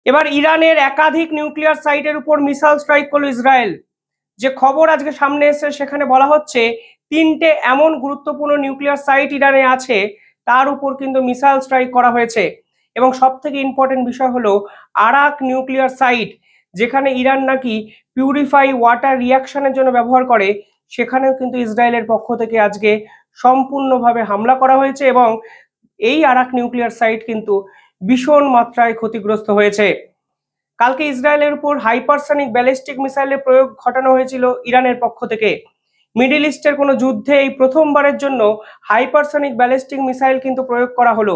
এবার ইরানের একাধিক নিউক্লিয়ার সাইটের উপর মিসাইল স্ট্রাইক করলো ইসরায়েল। যে খবর আজকে সামনে এসেছে সেখানে বলা হচ্ছে 3টে এমন গুরুত্বপূর্ণ নিউক্লিয়ার সাইট ইরানে আছে, তার উপর কিন্তু মিসাইল স্ট্রাইক করা হয়েছে। এবং সব থেকে ইম্পর্টেন্ট বিষয় হলো আরাক নিউক্লিয়ার সাইট, যেখানে ইরান নাকি পিউরিফাই ওয়াটার রিয়াকশনের জন্য ব্যবহার করে, সেখানেও কিন্তু ইসরায়েলের পক্ষ থেকে আজকে সম্পূর্ণভাবে হামলা করা হয়েছে এবং এই আরাক নিউক্লিয়ার সাইট কিন্তু ভীষণ মাত্রায় ক্ষতিগ্রস্ত হয়েছে। কালকে ইসরায়েলের উপর হাইপারসনিক ব্যালিস্টিক মিসাইলের প্রয়োগ ঘটানো হয়েছিল ইরানের পক্ষ থেকে। মিডল ইস্টের কোনো যুদ্ধে এই প্রথমবারের জন্য হাইপারসনিক ব্যালিস্টিক মিসাইল কিন্তু প্রয়োগ করা হলো,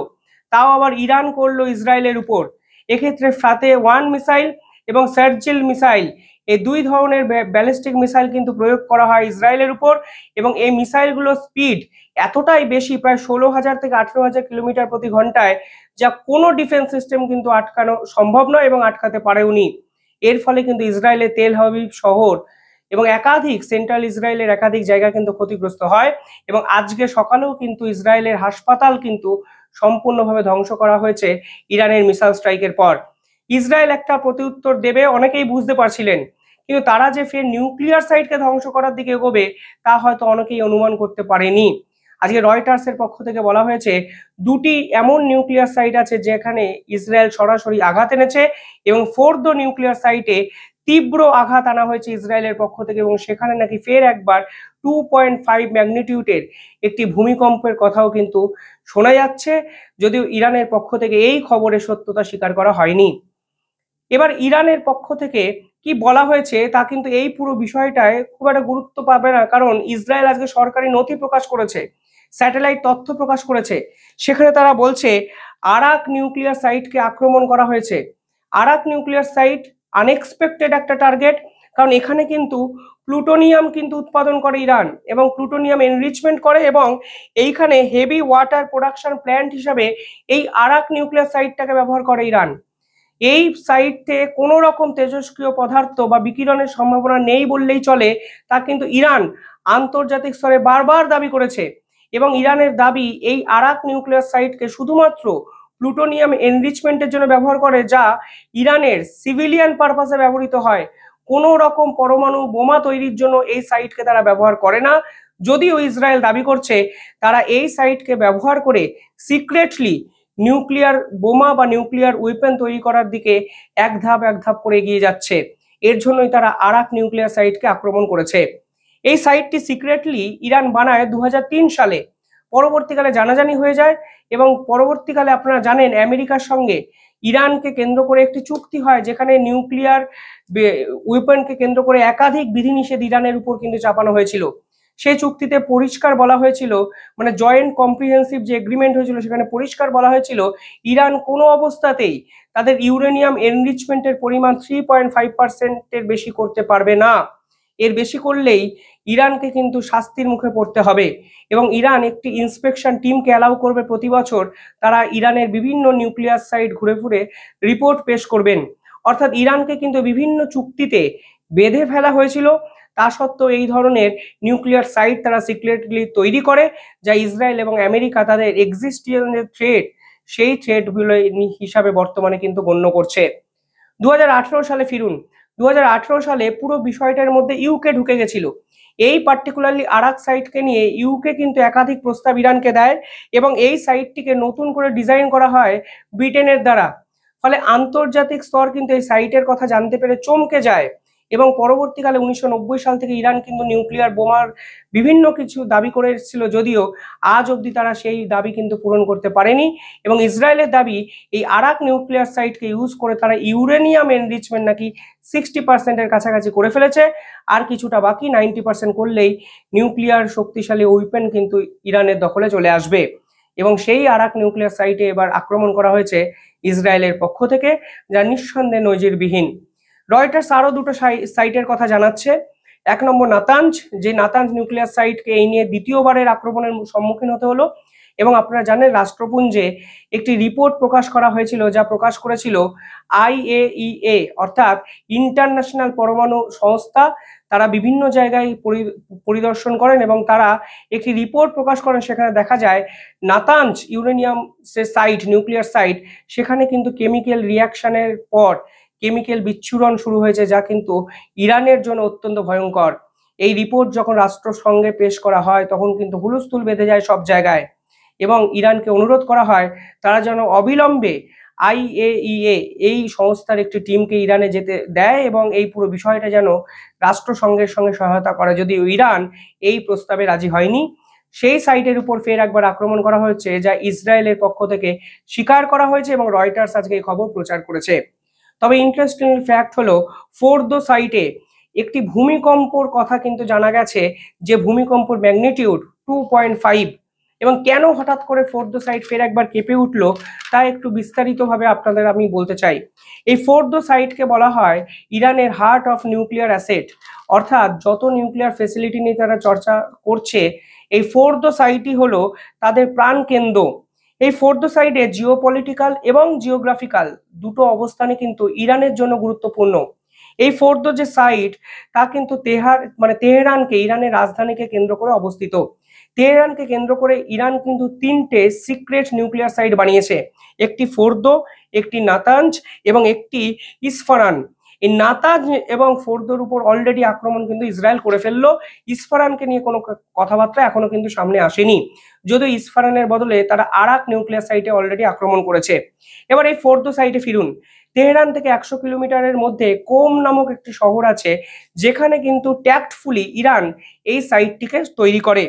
তাও আবার ইরান করলো ইসরায়েলের উপর। এক্ষেত্রে ফাতে 1 মিসাইল এবং সার্জিল মিসাইল, এই দুই ধরনের ব্যালিস্টিক মিসাইল কিন্তু প্রয়োগ করা হয় ইসরায়েলের উপর। এবং এই মিসাইলগুলোর স্পিড এতটাই বেশি, প্রায় 16,000 থেকে 18,000 কিলোমিটার প্রতি ঘন্টায়, যা কোনো ডিফেন্স সিস্টেম কিন্তু আটকানো সম্ভব নয় এবং আটকাতে পারেওনি। এর ফলে কিন্তু ইসরায়েলের তেল আবিব শহর এবং একাধিক সেন্ট্রাল ইসরায়েলের একাধিক জায়গা কিন্তু ক্ষতিগ্রস্ত হয়। এবং আজকে সকালেও কিন্তু ইসরায়েলের হাসপাতাল কিন্তু সম্পূর্ণভাবে ধ্বংস করা হয়েছে ইরানের মিসাইল স্ট্রাইকের পর। ইসরায়েল একটা প্রত্যুত্তর দেবে অনেকেই বুঝতে পারছিলেন, কিন্তু তারা যে ফের নিউক্লিয়ার সাইটকে ধ্বংস করার দিকে এগোবে তা হয়তো অনেকেই অনুমান করতে পারেনি। আজকে রয়টার্সের পক্ষ থেকে বলা হয়েছে 2টি এমন নিউক্লিয়ার সাইট আছে যেখানে ইসরায়েল সরাসরি আঘাত এনেছে এবং 4th নিউক্লিয়ার সাইটে তীব্র আঘাত আনা হয়েছে ইসরায়েলের পক্ষ থেকে, এবং সেখানে নাকি ফের একবার 2.5 ম্যাগনিটিউডের একটি ভূমিকম্পের কথাও কিন্তু শোনা যাচ্ছে, যদিও ইরানের পক্ষ থেকে এই খবরের সত্যতা স্বীকার করা হয়নি। এবার ইরানের পক্ষ থেকে কি বলা হয়েছে তা কিন্তু এই পুরো বিষয়টায় খুব একটা গুরুত্ব পাবে না, কারণ ইসরায়েল আজকে সরকারি নথি প্রকাশ করেছে, স্যাটেলাইট তথ্য প্রকাশ করেছে। সেখানে তারা বলছে আরাক নিউক্লিয়ার সাইটকে আক্রমণ করা হয়েছে। আরাক নিউক্লিয়ার সাইট আনএক্সপেক্টেড একটা টার্গেট, কারণ এখানে কিন্তু প্লুটোনিয়াম কিন্তু উৎপাদন করে ইরান এবং প্লুটোনিয়াম এনরিচমেন্ট করে, এবং এইখানে হেভি ওয়াটার প্রোডাকশন প্ল্যান্ট হিসাবে এই আরাক নিউক্লিয়ার সাইটটাকে ব্যবহার করে ইরান। এই সাইটে কোনো রকম তেজস্ক্রিয় পদার্থ বা বিকিরণের সম্ভাবনা নেই বললেই চলে, তা কিন্তু ইরান আন্তর্জাতিক স্তরে বারবার দাবি করেছে। এবং ইরানের দাবি এই আরাক নিউক্লিয়ার সাইটকে শুধুমাত্র প্লুটোনিয়াম এনরিচমেন্টের জন্য ব্যবহার করে, যা ইরানের সিভিলিয়ান পারপাসে ব্যবহৃত হয়। কোনো রকম পরমাণু বোমা তৈরির জন্য এই সাইটকে তারা ব্যবহার করে না। যদিও ইসরায়েল দাবি করছে তারা এই সাইটকে ব্যবহার করে সিক্রেটলি নিউক্লিয়ার বোমা বা নিউক্লিয়ার ওয়েপেন তৈরি করার দিকে এক ধাপ করে এগিয়ে যাচ্ছে। এর জন্যই তারা আরাক নিউক্লিয়ার সাইটকে আক্রমণ করেছে। এই সাইটটি সিক্রেটলি ইরান বানায় 2003 সালে, পরবর্তীকালে জানাজানি হয়ে যায় এবং পরবর্তীকালে আপনারা জানেন আমেরিকার সঙ্গে ইরানকে কেন্দ্র করে একটি চুক্তি হয়, যেখানে নিউক্লিয়ার ওয়েপনকে কেন্দ্র করে একাধিক বিধিনিষেধ ইরানের উপর কিন্তু চাপানো হয়েছিল। সেই চুক্তিতে পরিষ্কার বলা হয়েছিল, মানে জয়েন্ট কম্প্রিহেন্সিভ যে এগ্রিমেন্ট হয়েছিল সেখানে পরিষ্কার বলা হয়েছিল ইরান কোনো অবস্থাতেই তাদের ইউরেনিয়াম এনরিচমেন্টের পরিমাণ 3.5%-এর বেশি করতে পারবে না। এর বেশি করলেই ইরানকে কিন্তু শাস্তির মুখে পড়তে হবে। এবং ইরান একটি ইন্সপেকশন টিমকে অ্যালাউ করবে প্রতি বছর, তারা ইরানের বিভিন্ন নিউক্লিয়ার সাইট ঘুরে ঘুরে রিপোর্ট পেশ করবেন। অর্থাৎ ইরানকে কিন্তু বিভিন্ন চুক্তিতে বেঁধে ফেলা হয়েছিল, তা সত্ত্বেও এই ধরনের নিউক্লিয়ার সাইট তারা সিক্রেটলি তৈরি করে, যা ইসরায়েল এবং আমেরিকা তাদের এক্সিস্টেন্সিয়াল থ্রেট, সেই থ্রেটগুলো হিসাবে বর্তমানে কিন্তু গণ্য করছে। 2018 সালে ফিরুন। 2018 সালে পুরো বিষয়টার মধ্যে ইউকে ঢুকে গেছিল। এই পার্টিকুলারলি আরাক সাইটকে নিয়ে ইউকে কিন্তু একাধিক প্রস্তাব ইরানকে দেয় এবং এই সাইটটিকে নতুন করে ডিজাইন করা হয় ব্রিটেনের দ্বারা। ফলে আন্তর্জাতিক স্তর কিন্তু এই সাইটের কথা জানতে পেরে চমকে যায় এবং পরবর্তীকালে 1990 সাল থেকে ইরান কিন্তু নিউক্লিয়ার বোমার বিভিন্ন কিছু দাবি করে এসেছিল, যদিও আজ অবধি তারা সেই দাবি কিন্তু পূরণ করতে পারেনি। এবং ইসরায়েলের দাবি এই আরাক নিউক্লিয়ার সাইটকে ইউজ করে তারা ইউরেনিয়াম এনরিচমেন্ট নাকি 60%-এর কাছাকাছি করে ফেলেছে, আর কিছুটা বাকি 90% করলেই নিউক্লিয়ার শক্তিশালী ওয়েপন কিন্তু ইরানের দখলে চলে আসবে। এবং সেই আরাক নিউক্লিয়ার সাইটে এবার আক্রমণ করা হয়েছে ইসরায়েলের পক্ষ থেকে, যা নিঃসন্দেহে নজিরবিহীন। রয়টার্স আরো দুটো সাইটের কথা জানাচ্ছে। 1 নম্বর নাতাঞ্জ, যে নাতাঞ্জ নিউক্লিয়ার সাইটকে এই নিয়ে দ্বিতীয়বারের আক্রমণের সম্মুখীন হতে হলো। এবং আপনারা জানেন রাষ্ট্রপুঞ্জে একটি রিপোর্ট প্রকাশ করা হয়েছিল, যা প্রকাশ করেছিল IAEA অর্থাৎ ইন্টারন্যাশনাল পরমাণু সংস্থা। তারা বিভিন্ন জায়গায় পরিদর্শন করেন এবং তারা একটি রিপোর্ট প্রকাশ করেন। সেখানে দেখা যায় Natanz uranium site, nuclear site, সেখানে কিন্তু কেমিক্যাল রিয়াকশনের পর কেমিক্যাল বিচ্ছুরণ শুরু হয়েছে, যা কিন্তু ইরানের জন্য অত্যন্ত ভয়ঙ্কর। এই রিপোর্ট যখন রাষ্ট্রসংঘে পেশ করা হয় তখন কিন্তু হুলস্থুল বেঁধে যায় সব জায়গায় এবং ইরানকে অনুরোধ করা হয় তারা যেন অবিলম্বে IAEA এই সংস্থার একটি টিমকে ইরানে যেতে দেয় এবং এই পুরো বিষয়টা যেন রাষ্ট্রসংঘের সঙ্গে সহায়তা করে। যদিও ইরান এই প্রস্তাবে রাজি হয়নি। সেই সাইটের উপর ফের একবার আক্রমণ করা হয়েছে, যা ইসরায়েলের পক্ষ থেকে স্বীকার করা হয়েছে এবং রয়টার্স আজকে এই খবর প্রচার করেছে। তবে ইন্টারেস্টিং ফ্যাক্ট হলো ফোর্দো সাইটে একটি ভূমিকম্পর কথা কিন্তু জানা গেছে, যে ভূমিকম্পর ম্যাগনিটিউড 2.5। এবং কেন হঠাৎ করে ফোর্দো সাইট ফের একবার কেঁপে উঠলো তা একটু বিস্তারিতভাবে আপনাদের আমি বলতে চাই। এই ফোর্দো সাইটকে বলা হয় ইরানের হার্ট অফ নিউক্লিয়ার অ্যাসেট, অর্থাৎ যত নিউক্লিয়ার ফেসিলিটি নিয়ে তারা চর্চা করছে এই ফোর্দো সাইটই হলো তাদের প্রাণকেন্দ্র। এই ফোর্দো সাইটে জিওপলিটিক্যাল এবং জিওগ্রাফিক্যাল দুটো অবস্থানে কিন্তু ইরানের জন্য গুরুত্বপূর্ণ। এই ফোর্দো যে সাইট তা কিন্তু তেহরানকে, ইরানের রাজধানীকে কেন্দ্র করে অবস্থিত। তেহরানকে কেন্দ্র করে ইরান কিন্তু 3টে সিক্রেট নিউক্লিয়ার সাইট বানিয়েছে, একটি ফোর্দো, একটি নাতাঞ্জ এবং একটি ইসফারান। এই নাতাঞ্জ এবং ফোর্দোর উপর অলরেডি আক্রমণ কিন্তু ইসরায়েল করে ফেললো। ইসফারানকে নিয়ে কোনো কথাবার্তা এখনো কিন্তু সামনে আসেনি, যদিও ইসফারানের বদলে তারা আরাক নিউক্লিয়ার সাইটে অলরেডি আক্রমণ করেছে। এবার এই ফোর্দো সাইটে ফিরুন। তেহরান থেকে 100 কিলোমিটারের মধ্যে কোম নামক একটি শহর আছে, যেখানে কিন্তু ট্যাক্টফুলি ইরান এই সাইটটিকে তৈরি করে,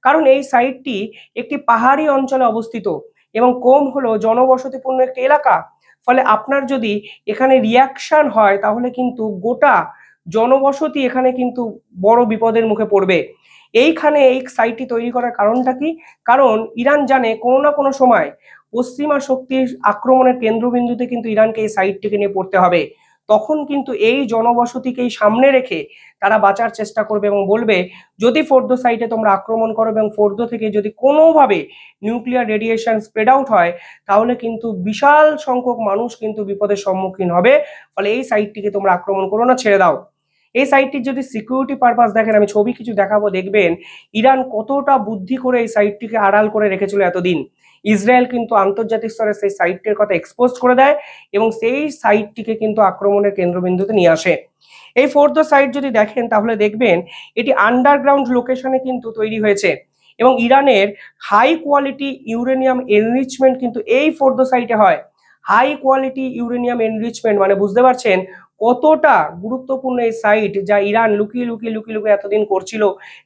কারণ এই সাইটটি একটি পাহাড়ি অঞ্চলে অবস্থিত এবং কোম হলো জনবসতিপূর্ণ একটি এলাকা। ফলে আপনার যদি এখানে রিয়াকশন হয় তাহলে কিন্তু গোটা জনবসতি এখানে কিন্তু বড় বিপদের মুখে পড়বে। এইখানে এই সাইটটি তৈরি করার কারণটা কি? কারণ ইরান জানে কোনো না কোনো সময় পশ্চিমা শক্তির আক্রমণের কেন্দ্রবিন্দুতে কিন্তু ইরানকে এই সাইটটিকে নিয়ে পড়তে হবে। তখন কিন্তু এই জনবসতিকেই সামনে রেখে তারা বাঁচার চেষ্টা করবে এবং বলবে যদি ফোর্দো সাইটে তোমরা আক্রমণ করো এবং ফোর্দো থেকে যদি কোনোভাবে নিউক্লিয়ার রেডিয়েশন স্প্রেড আউট হয় তাহলে কিন্তু বিশাল সংখ্যক মানুষ কিন্তু বিপদের সম্মুখীন হবে। ফলে এই সাইটটিকে তোমরা আক্রমণ করো না, ছেড়ে দাও। এই সাইটটির যদি সিকিউরিটি পারপাস দেখেন, আমি ছবি কিছু দেখাবো, দেখবেন ইরান কতটা বুদ্ধি করে এই সাইটটিকে আড়াল করে রেখেছিল এতদিন। ইসরায়েল কিন্তু আন্তর্জাতিক স্তরে সেই সাইটটির কথা এক্সপোজ করে দেয় এবং সেই সাইটটিকে কিন্তু আক্রমণের কেন্দ্রবিন্দুতে নিয়ে আসে। এই ফোর্দো সাইট যদি দেখেন তাহলে দেখবেন এটি আন্ডারগ্রাউন্ড লোকেশনে কিন্তু তৈরি হয়েছে এবং ইরানের হাই কোয়ালিটি ইউরেনিয়াম এনরিচমেন্ট কিন্তু এই ফোর্দো সাইটে হয়। হাই কোয়ালিটি ইউরেনিয়াম এনরিচমেন্ট মানে বুঝতে পারছেন কতটা গুরুত্বপূর্ণ এই সাইট, যা ইরান লুকিয়ে লুকিয়ে লুকিয়ে লুকিয়ে এতদিন করছিল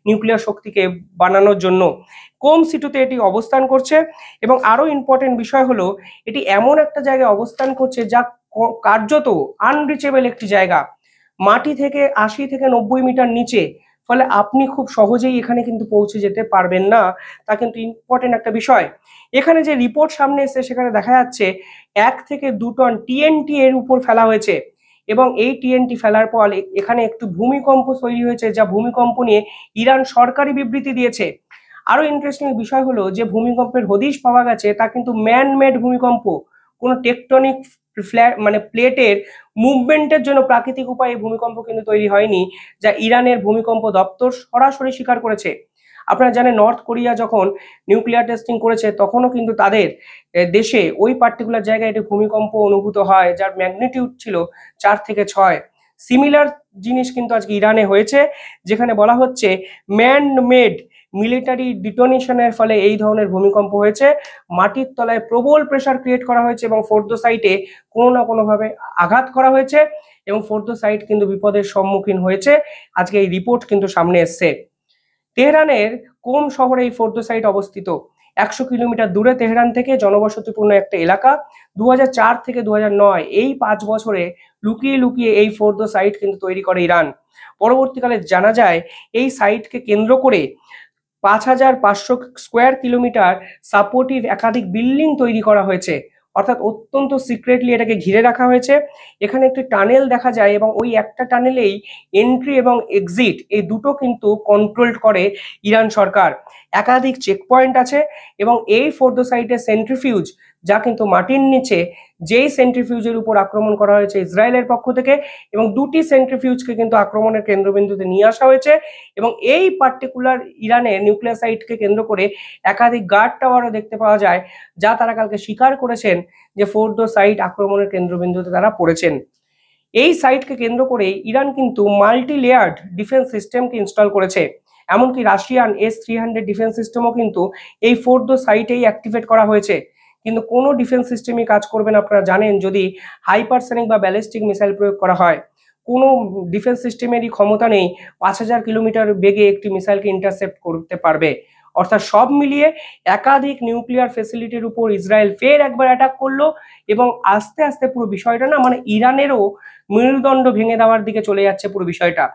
নিউক্লিয়ার শক্তিকে বানানোর জন্য। কোম সিটুতে এটি অবস্থান করছে এবং আরো ইম্পর্টেন্ট বিষয় হলো এটি এমন একটা জায়গায় অবস্থান করছে যা কার্যত আনরিচেবল একটি জায়গা, মাটি থেকে 80 থেকে 90 মিটার নিচে। ফলে আপনি খুব সহজেই এখানে কিন্তু পৌঁছে যেতে পারবেন না, তা কিন্তু ইম্পর্টেন্ট একটা বিষয়। এখানে যে রিপোর্ট সামনে এসেছে সেখানে দেখা যাচ্ছে 1 থেকে 2 টন TNT এর উপর ফেলা হয়েছে এবং এই TNT ফেলার পর এখানে একটু ভূমিকম্প তৈরি হয়েছে, যা ভূমিকম্প নিয়ে ইরান সরকারি বিবৃতি দিয়েছে। আরো ইন্টারেস্টিং বিষয় হলো যে ভূমিকম্পের হদিশ পাওয়া গেছে তা কিন্তু ম্যান মেড ভূমিকম্প, কোনো টেকটনিক প্লেটের মুভমেন্টের জন্য প্রাকৃতিক উপায়ে ভূমিকম্প কিন্তু তৈরি হয়নি, যা ইরানের ভূমিকম্প দপ্তর সরাসরি স্বীকার করেছে। আপনারা জানেন নর্থ কোরিয়া যখন নিউক্লিয়ার টেস্টিং করেছে তখনও কিন্তু তাদের দেশে ওই পার্টিকুলার জায়গায় একটি ভূমিকম্প অনুভূত হয়, যার ম্যাগনিটিউড ছিল 4 থেকে 6। সিমিলার জিনিস কিন্তু আজকে ইরানে হয়েছে, যেখানে বলা হচ্ছে ম্যান মেড মিলিটারি ডিটোনেশনের ফলে এই ধরনের ভূমিকম্প হয়েছে। মাটির তলায় প্রবল প্রেসার ক্রিয়েট করা হয়েছে এবং ফোর্দো সাইটে কোনো না কোনোভাবে আঘাত করা হয়েছে এবং ফোর্দো সাইট কিন্তু বিপদের সম্মুখীন হয়েছে। আজকে এই রিপোর্ট কিন্তু সামনে এসছে। তেহরানের কোম শহরে এই ফোর্দো সাইট অবস্থিত, 100 কিলোমিটার দূরে তেহরান থেকে, জনবসতিপূর্ণ একটা এলাকা। 2004 থেকে 2009 এই 5 বছরে লুকিয়ে লুকিয়ে এই ফোর্দো সাইট কিন্তু তৈরি করে ইরান। পরবর্তীকালে জানা যায় এই সাইটকে কেন্দ্র করে 5500 স্কোয়ার কিলোমিটার সাপোর্টিভ একাধিক বিল্ডিং তৈরি করা হয়েছে, অর্থাৎ অত্যন্ত সিক্রেটলি এটাকে ঘিরে রাখা হয়েছে। এখানে একটি টানেল দেখা যায় এবং ওই একটা টানেলেই এন্ট্রি এবং এক্সিট এই দুটো কিন্তু কন্ট্রোল করে ইরান সরকার। একাধিক চেক পয়েন্ট আছে এবং এই ফোর্দো সাইটে সেন্ট্রিফিউজ যা কিন্তু মাটির নিচে যেই সেন্ট্রিফিউজের উপর আক্রমণ করা হয়েছে ইসরায়েলের পক্ষ থেকে, এবং দুটি সেন্ট্রিফিউজকে কিন্তু আক্রমণের কেন্দ্রবিন্দুতে নিয়ে আসা হয়েছে। এবং এই পার্টিকুলার ইরানের নিউক্লিয়ার সাইটকে কেন্দ্র করে একাধিক গার্ড টাওয়ারও দেখতে পাওয়া যায়, যা তারা কালকে স্বীকার করেছেন যে ফোর্দো সাইট আক্রমণের কেন্দ্রবিন্দুতে তারা পড়েছেন। এই সাইটকে কেন্দ্র করে ইরান কিন্তু মাল্টি লেয়ার্ড ডিফেন্স সিস্টেমকে ইনস্টল করেছে। এমনকি রাশিয়ান S-300 ডিফেন্স সিস্টেমও কিন্তু এই ফোর্দো সাইটেই অ্যাক্টিভেট করা হয়েছে। কিন্তু কোনো ডিফেন্স সিস্টেমই কাজ করবে না, আপনারা জানেন, যদি হাইপারসনিক বা ব্যালিস্টিক মিসাইল প্রয়োগ করা হয়। কোনো ডিফেন্স সিস্টেমেরই ক্ষমতা নেই 5000 কিলোমিটার বেগে একটি মিসাইলকে ইন্টারসেপ্ট করতে পারবে। অর্থাৎ সব মিলিয়ে একাধিক নিউক্লিয়ার ফেসিলিটির উপর ইসরায়েল ফের একবার অ্যাটাক করলো, এবং আস্তে আস্তে পুরো বিষয়টা না মানে ইরানেরও মেরুদণ্ড ভেঙে দেওয়ার দিকে চলে যাচ্ছে পুরো বিষয়টা।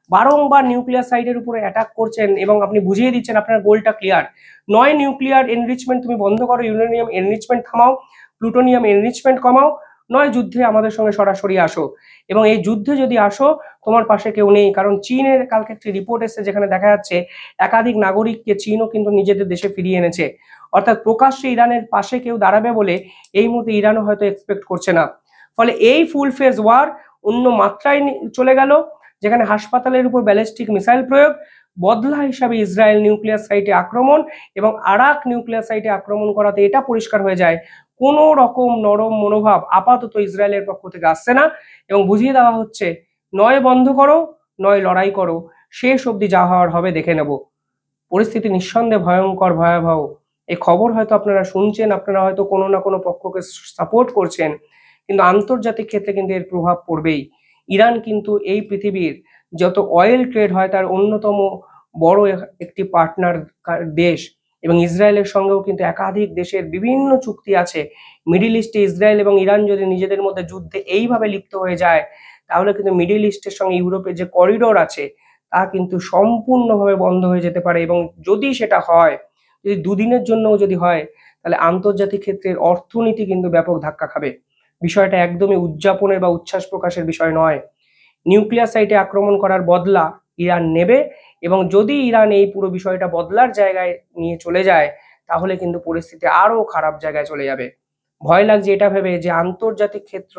বারংবার নিউক্লিয়ার সাইটের উপরে অ্যাটাক করছেন এবং আপনি বুঝিয়ে দিচ্ছেন আপনার গোলটা ক্লিয়ার। নয় নিউক্লিয়ার এনরিচমেন্ট তুমি বন্ধ করো, ইউরেনিয়াম এনরিচমেন্ট থামাও, প্লুটোনিয়াম এনরিচমেন্ট কমাও, নয় যুদ্ধে আমাদের সঙ্গে সরাসরি আসো। এবং এই যুদ্ধে যদি আসো, তোমার পাশে কেউ নেই। কারণ চীনের কালকে একটি রিপোর্ট এসেছে যেখানে দেখা যাচ্ছে একাধিক নাগরিককে চীনও কিন্তু নিজেদের দেশে ফিরিয়ে এনেছে। অর্থাৎ প্রকাশ্যে ইরানের পাশে কেউ দাঁড়াবে বলে এই মুহূর্তে ইরানও হয়তো এক্সপেক্ট করছে না। ফলে এই ফুল ফেজ ওয়ার অন্য মাত্রায় চলে গেল, যেখানে হাসপাতালের উপর ব্যালিস্টিক মিসাইল প্রয়োগ, বদলা হিসাবে ইসরায়েল নিউক্লিয়ার সাইটে আক্রমণ, এবং আরাক নিউক্লিয়ার সাইটে আক্রমণ করাতে এটা পরিষ্কার হয়ে যায় কোনো রকম নরম মনোভাব আপাতত ইসরায়েলের পক্ষ থেকে আসছে না। এবং বুঝিয়ে দেওয়া হচ্ছে নয় বন্ধ করো, নয় লড়াই করো, শেষ অবধি যা হওয়ার হবে দেখে নেব। পরিস্থিতি নিঃসন্দেহে ভয়ঙ্কর, ভয়াবহ। এই খবর হয়তো আপনারা শুনছেন, আপনারা হয়তো কোনো না কোনো পক্ষকে সাপোর্ট করছেন, কিন্তু আন্তর্জাতিক ক্ষেত্রে কিন্তু এর প্রভাব পড়বেই। ইরান কিন্তু এই পৃথিবীর যত অয়েল ট্রেড হয় তার অন্যতম বড় একটি পার্টনার দেশ, এবং ইসরায়েলের সঙ্গেও কিন্তু একাধিক দেশের বিভিন্ন চুক্তি আছে। মিডিল ইস্টে ইসরায়েল এবং ইরান যদি নিজেদের মধ্যে যুদ্ধে এইভাবে লিপ্ত হয়ে যায়, তাহলে কিন্তু মিডিল ইস্টের সঙ্গে ইউরোপের যে করিডোর আছে তা কিন্তু সম্পূর্ণভাবে বন্ধ হয়ে যেতে পারে। এবং যদি সেটা হয়, যদি দুদিনের জন্যও যদি হয়, তাহলে আন্তর্জাতিক ক্ষেত্রের অর্থনীতি কিন্তু ব্যাপক ধাক্কা খাবে। বিষয়টা একদমই উদযাপনের বা উচ্ছ্বাস প্রকাশের বিষয় নয়। নিউক্লিয়ার সাইটে আক্রমণ করার বদলা ইরান নেবে, এবং যদি ইরান এই পুরো বিষয়টা বদলার জায়গায় নিয়ে চলে যায়, তাহলে কিন্তু পরিস্থিতি আরো খারাপ জায়গায় চলে যাবে। ভয় লাগছে এটা ভেবে যে আন্তর্জাতিক ক্ষেত্র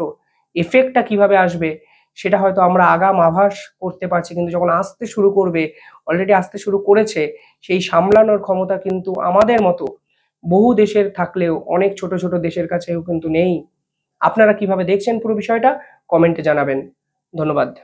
এফেক্টটা কিভাবে আসবে সেটা হয়তো আমরা আগাম আভাস করতে পারছি, কিন্তু যখন আসতে শুরু করবে, অলরেডি আসতে শুরু করেছে, সেই সামলানোর ক্ষমতা কিন্তু আমাদের মতো বহু দেশের থাকলেও অনেক ছোট ছোট দেশের কাছেও কিন্তু নেই। আপনারা কিভাবে দেখছেন পুরো বিষয়টা কমেন্টে জানাবেন। ধন্যবাদ।